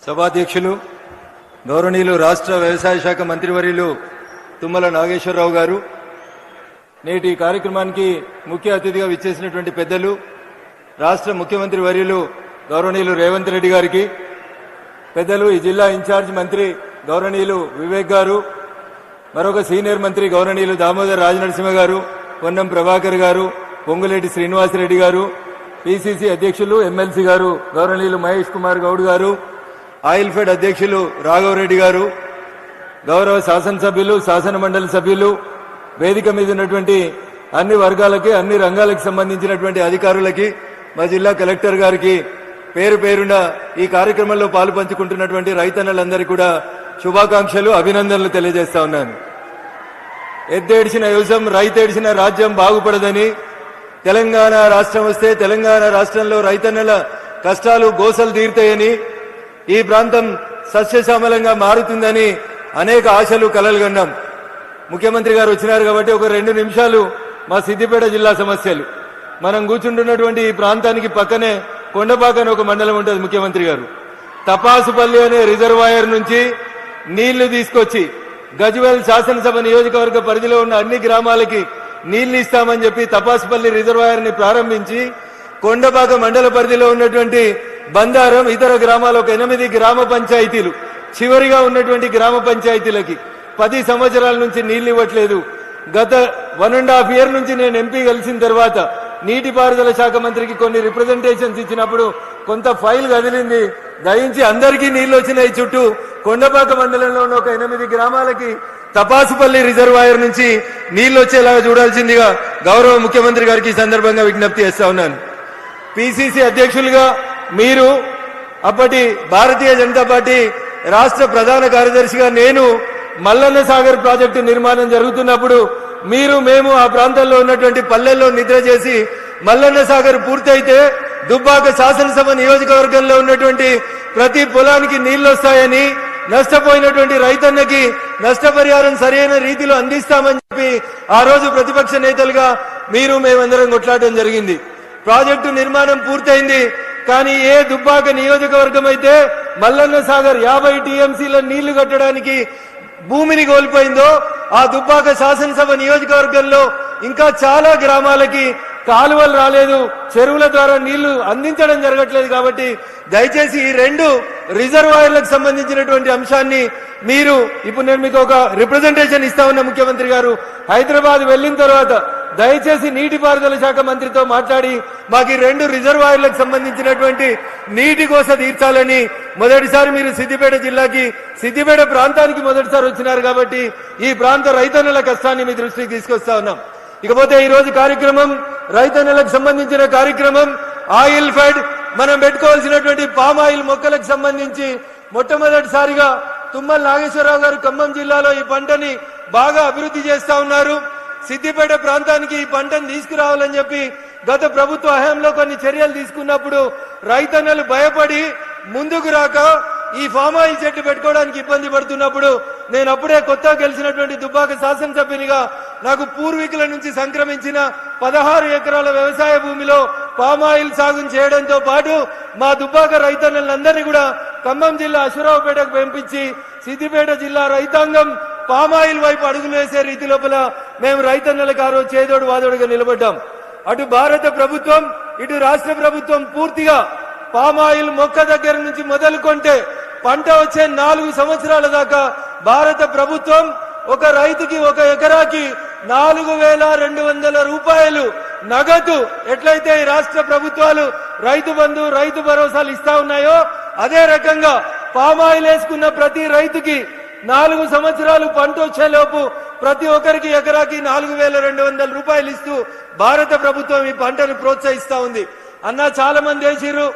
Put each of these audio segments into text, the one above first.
సభాధ్యక్షులు గౌరవనీయులు రాష్ట్ర వ్యవసాయ శాఖ మంత్రివర్యులు తుమ్మల నాగేశ్వరరావు గారు, నేటి కార్యక్రమానికి ముఖ్య అతిథిగా విచ్చేసినటువంటి పెద్దలు రాష్ట్ర ముఖ్యమంత్రి వర్యులు గౌరవనీయులు రేవంత్ రెడ్డి గారికి, పెద్దలు ఈ జిల్లా ఇన్ఛార్జ్ మంత్రి గౌరవనీయులు వివేక్ గారు, మరొక సీనియర్ మంత్రి గౌరవనీయులు దామోదర్ రాజనరసింహ గారు, పొన్నం ప్రభాకర్ గారు, పొంగులేటి శ్రీనివాసరెడ్డి గారు, పిసిసి అధ్యక్షులు ఎమ్మెల్సీ గారు గౌరవనీయులు మహేష్ కుమార్ గౌడ్ గారు, ఆయిల్ ఫెడ్ అధ్యక్షులు రాఘవరెడ్డి గారు, గౌరవ శాసనసభ్యులు, శాసన మండలి సభ్యులు, వేదిక మీద ఉన్నటువంటి అన్ని వర్గాలకి, అన్ని రంగాలకు సంబంధించినటువంటి అధికారులకి, మా జిల్లా కలెక్టర్ గారికి పేరు పేరున ఈ కార్యక్రమంలో పాలు పంచుకుంటున్నటువంటి రైతన్నలందరికీ కూడా శుభాకాంక్షలు, అభినందనలు తెలియజేస్తా ఉన్నాను. ఎద్దేడిచిన యువసం రైతేడిచిన రాజ్యం బాగుపడదని, తెలంగాణ రాష్ట్రం వస్తే తెలంగాణ రాష్ట్రంలో రైతన్నల కష్టాలు గోసలు తీరుతాయని, ఈ ప్రాంతం సస్యశ్యామలంగా మారుతుందని అనేక ఆశలు కలలు కన్నాం. ముఖ్యమంత్రి గారు వచ్చినారు కాబట్టి ఒక 2 నిమిషాలు మా సిద్దిపేట జిల్లా సమస్యలు. మనం కూర్చుంటున్నటువంటి ఈ ప్రాంతానికి పక్కనే కొండపాక అని ఒక మండలం ఉంటుంది. ముఖ్యమంత్రి గారు తపాసుపల్లి అనే రిజర్వాయర్ నుంచి నీళ్లు తీసుకొచ్చి గజ్వేల్ శాసనసభ నియోజకవర్గ పరిధిలో ఉన్న అన్ని గ్రామాలకి నీళ్లు ఇస్తామని చెప్పి తపాసుపల్లి రిజర్వాయర్ ని ప్రారంభించి కొండపాక మండల పరిధిలో ఉన్నటువంటి బందారం, ఇతర గ్రామాల ఒక 8 గ్రామ పంచాయతీలు, చివరిగా ఉన్నటువంటి గ్రామ పంచాయతీలకి 10 సంవత్సరాల నుంచి నీళ్లు ఇవ్వట్లేదు. గత 1.5 ఇయర్ నుంచి నేను ఎంపీ కలిసిన తర్వాత నీటిపారుదల శాఖ మంత్రికి కొన్ని రిప్రజెంటేషన్స్ ఇచ్చినప్పుడు కొంత ఫైల్ కదిలింది. దయించి అందరికీ నీళ్లు వచ్చినాయి. చుట్టూ కొండపాక మండలంలో ఉన్న ఒక 8 గ్రామాలకి తపాసుపల్లి రిజర్వాయర్ నుంచి నీళ్లు వచ్చేలాగా చూడాల్సిందిగా గౌరవ ముఖ్యమంత్రి గారికి ఈ సందర్భంగా విజ్ఞప్తి చేస్తా ఉన్నాను. పిసిసి అధ్యక్షులుగా మీరు, అప్పటి భారతీయ జనతా పార్టీ రాష్ట్ర ప్రధాన కార్యదర్శిగా నేను మల్లన్న సాగర్ ప్రాజెక్టు నిర్మాణం జరుగుతున్నప్పుడు మేము ఆ ప్రాంతంలో ఉన్నటువంటి పల్లెల్లో నిద్ర చేసి మల్లన్న సాగర్ పూర్తయితే దుబ్బాక శాసనసభ నియోజకవర్గంలో ఉన్నటువంటి ప్రతి పొలానికి నీళ్లు వస్తాయని, నష్టపోయినటువంటి రైతన్నకి నష్టపరిహారం సరైన రీతిలో అందిస్తామని చెప్పి ఆ రోజు ప్రతిపక్ష నేతలుగా మేమందరం కొట్లాడడం జరిగింది. ప్రాజెక్టు నిర్మాణం పూర్తయింది. కానీ ఏ దుబ్బాక నియోజకవర్గం అయితే మల్లన్న సాగర్ 50 టీఎంసీల నీళ్లు కట్టడానికి భూమిని కోల్పోయిందో, ఆ దుబ్బాక శాసనసభ నియోజకవర్గంలో ఇంకా చాలా గ్రామాలకి కాలువలు రాలేదు, చెరువుల ద్వారా నీళ్లు అందించడం జరగట్లేదు. కాబట్టి దయచేసి ఈ 2 రిజర్వాయర్లకు సంబంధించినటువంటి అంశాన్ని ఇప్పుడు నేను మీకు ఒక రిప్రజెంటేషన్ ఇస్తా ఉన్న ముఖ్యమంత్రి గారు హైదరాబాద్ వెళ్లిన తర్వాత దయచేసి నీటిపారుదల శాఖ మంత్రితో మాట్లాడి మాకు ఈ 2 రిజర్వాయర్లకు సంబంధించినటువంటి నీటి కోస తీర్చాలని, మొదటిసారి మీరు సిద్దిపేట జిల్లాకి, సిద్దిపేట ప్రాంతానికి మొదటిసారి వచ్చినారు కాబట్టి ఈ ప్రాంత రైతన్నుల కష్టాన్ని మీ దృష్టికి తీసుకొస్తా ఉన్నాం. ఇకపోతే ఈ రోజు కార్యక్రమం రైతన్నులకు సంబంధించిన కార్యక్రమం. ఆయిల్ ఫెడ్ మనం పెట్టుకోవాల్సినటువంటి పామ్ ఆయిల్ మొక్కలకు సంబంధించి మొట్టమొదటిసారిగా తుమ్మల నాగేశ్వరరావు గారు ఖమ్మం జిల్లాలో ఈ పంటని బాగా అభివృద్ధి చేస్తా ఉన్నారు. సిద్దిపేట ప్రాంతానికి ఈ పంటను తీసుకురావాలని చెప్పి గత ప్రభుత్వ హయాంలో కొన్ని చర్యలు తీసుకున్నప్పుడు రైతన్నలు భయపడి ముందుకు రాక ఈ ఫామ్ ఆయిల్ చెట్టు పెట్టుకోవడానికి ఇబ్బంది పడుతున్నప్పుడు నేను అప్పుడే కొత్తగా గెలిచినటువంటి దుబ్బాక శాసనసభ్యునిగా నాకు పూర్వీకుల నుంచి సంక్రమించిన 16 ఎకరాల వ్యవసాయ భూమిలో పామ్ ఆయిల్ సాగు చేయడంతో పాటు మా దుబ్బాక రైతన్నలందరినీ కూడా ఖమ్మం జిల్లా అశ్వరావుపేటకు పంపించి సిద్దిపేట జిల్లా రైతాంగం పామాయిల్ వైపు అడుగులు వేసే రీతి లోపల మేము రైతన్నలకు ఆ రోజు చేదోడు వాదోడుగా నిలబడ్డాం. అటు భారత ప్రభుత్వం, ఇటు రాష్ట్ర ప్రభుత్వం పూర్తిగా పామాయిల్ మొక్క దగ్గర నుంచి మొదలుకొంటే పంట వచ్చే 4 సంవత్సరాల దాకా భారత ప్రభుత్వం ఒక రైతుకి 1 ఎకరాకి 4,200 రూపాయలు నగదు ఎట్లయితే ఈ రాష్ట్ర ప్రభుత్వాలు రైతు బంధు, రైతు భరోసాలు ఇస్తా ఉన్నాయో అదే రకంగా పామాయిల్ వేసుకున్న ప్రతి రైతుకి 4 సంవత్సరాలు పంట వచ్చేలోపు ప్రతి ఒక్కరికి ఎకరాకి 4,200 రూపాయలు ఇస్తూ భారత ప్రభుత్వం ఈ పంటను ప్రోత్సహిస్తా ఉంది. అన్న చాలా మంది వేసిర్రు,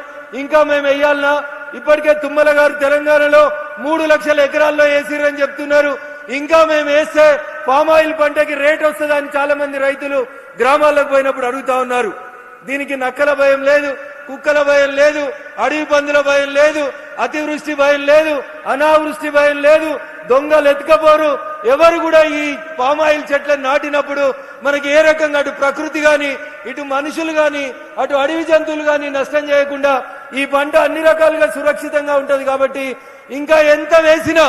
ఇంకా మేము వేయాలన్నా? ఇప్పటికే తుమ్మల గారు తెలంగాణలో 3 లక్షల ఎకరాల్లో వేసిర్రని చెప్తున్నారు. ఇంకా మేము వేస్తే పామ్ ఆయిల్ పంటకి రేట్ వస్తుందని చాలా మంది రైతులు గ్రామాలకు పోయినప్పుడు అడుగుతా ఉన్నారు. దీనికి నక్కల భయం లేదు, కుక్కల భయం లేదు, అడవి పందుల భయం లేదు, అతివృష్టి భయం లేదు, అనావృష్టి భయం లేదు, దొంగలు ఎత్తుకపోరు. ఎవరు కూడా ఈ పామాయిల్ చెట్లను నాటినప్పుడు మనకి ఏ రకంగా అటు ప్రకృతి గాని, ఇటు మనుషులు గాని, అటు అడవి జంతువులు గాని నష్టం చేయకుండా ఈ పంట అన్ని రకాలుగా సురక్షితంగా ఉంటది కాబట్టి ఇంకా ఎంత వేసినా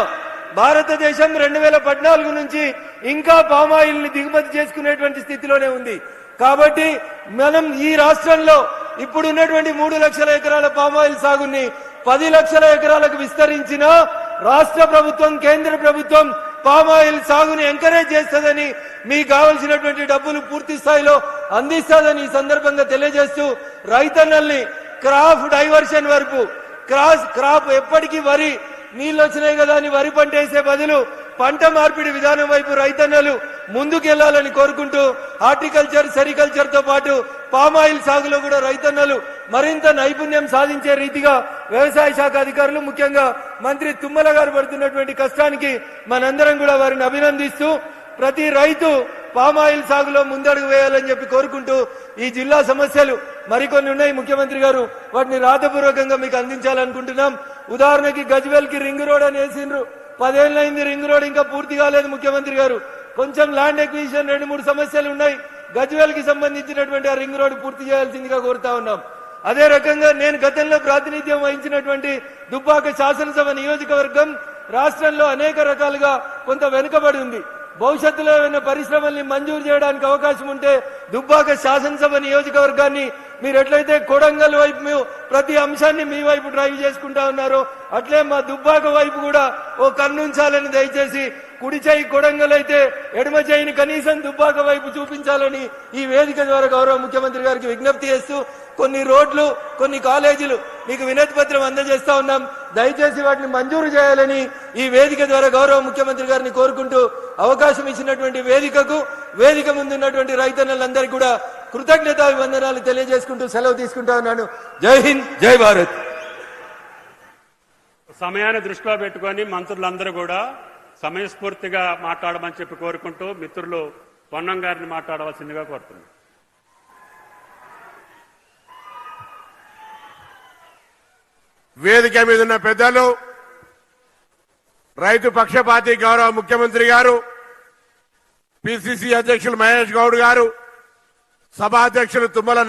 భారతదేశం 2014 నుంచి ఇంకా పామాయిల్ ని దిగుమతి చేసుకునేటువంటి స్థితిలోనే ఉంది. కాబట్టి మనం ఈ రాష్ట్రంలో ఇప్పుడు ఉన్నటువంటి 3 లక్షల ఎకరాల పామాయిల్ సాగుని 10 లక్షల ఎకరాలకు విస్తరించిన రాష్ట్ర ప్రభుత్వం కేంద్ర ప్రభుత్వం పామాయిల్ సాగుని ఎంకరేజ్ చేస్తుందని మీకు కావలసినటువంటి డబ్బులు పూర్తి స్థాయిలో అందిస్తుందని ఈ సందర్భంగా తెలియజేస్తూ రైతన్నల్ని క్రాప్ డైవర్షన్ వరకు క్రాప్ ఎప్పటికీ వరి నీళ్ళు వచ్చినాయి కదా అని వరి పంట వేసే బదులు పంట మార్పిడి విధానం వైపు రైతన్నలు ముందుకెళ్లాలని కోరుకుంటూ హార్టికల్చర్ సెరికల్చర్ తో పాటు పామాయిల్ సాగులో కూడా రైతన్నలు మరింత నైపుణ్యం సాధించే రీతిగా వ్యవసాయ శాఖ అధికారులు ముఖ్యంగా మంత్రి తుమ్మల గారు పడుతున్నటువంటి కష్టానికి మనందరం కూడా వారిని అభినందిస్తూ ప్రతి రైతు పామాయిల్ సాగులో ముందడుగు వేయాలని చెప్పి కోరుకుంటూ ఈ జిల్లా సమస్యలు మరికొన్ని ఉన్నాయి ముఖ్యమంత్రి గారు వాటిని రాతపూర్వకంగా మీకు అందించాలనుకుంటున్నాం. ఉదాహరణకి గజ్వేల్ కి రింగ్ రోడ్ అని వేసిండ్రు, 10 ఏళ్ళైంది రింగ్ రోడ్ ఇంకా పూర్తి కాలేదు. ముఖ్యమంత్రి గారు కొంచెం ల్యాండ్ ఎక్విజిషన్ 2-3 సమస్యలు ఉన్నాయి. గజ్వేల్ కి సంబంధించినటువంటి ఆ రింగ్ రోడ్ పూర్తి చేయాల్సిందిగా కోరుతా ఉన్నాం. అదే రకంగా నేను గతంలో ప్రాతినిధ్యం వహించినటువంటి దుబ్బాక శాసనసభ నియోజకవర్గం రాష్ట్రంలో అనేక రకాలుగా కొంత వెనుకబడి ఉంది. భవిష్యత్తులో ఏమైనా పరిశ్రమల్ని మంజూరు చేయడానికి అవకాశం ఉంటే దుబ్బాక శాసనసభ నియోజకవర్గాన్ని మీరు ఎట్లయితే కొడంగల్ వైపు ప్రతి అంశాన్ని మీ వైపు డ్రైవ్ చేసుకుంటా ఉన్నారో అట్లే మా దుబ్బాక వైపు కూడా ఓ కన్నుంచాలని దయచేసి కుడి చేయి కొడంగల్ అయితే ఎడమ చేయిని కనీసం దుబ్బాక వైపు చూపించాలని ఈ వేదిక ద్వారా గౌరవ ముఖ్యమంత్రి గారికి విజ్ఞప్తి చేస్తూ కొన్ని రోడ్లు కొన్ని కాలేజీలు మీకు వినతి పత్రం అందజేస్తా ఉన్నాం. దయచేసి వాటిని మంజూరు చేయాలని ఈ వేదిక ద్వారా గౌరవ ముఖ్యమంత్రి గారిని కోరుకుంటూ అవకాశం ఇచ్చినటువంటి వేదిక ముందున్నటువంటి రైతన్నలందరికీ కూడా కృతజ్ఞతాభివందనాలు తెలియజేసుకుంటూ సెలవు తీసుకుంటా ఉన్నాను. జై హింద్, జై భారత్. సమయాన్ని దృష్టిలో పెట్టుకొని మంత్రులందరూ కూడా సమయస్ఫూర్తిగా మాట్లాడమని చెప్పి కోరుకుంటూ మిత్రులు పొన్నం గారిని మాట్లాడవలసిందిగా కోరుతున్నాను. వేదిక మీద ఉన్న పెద్దలు, రైతు పక్షపాతి గౌరవ ముఖ్యమంత్రి గారు, పిసిసి అధ్యక్షులు మహేష్ గౌడ్ గారు, సభాధ్యక్షులు తుమ్మల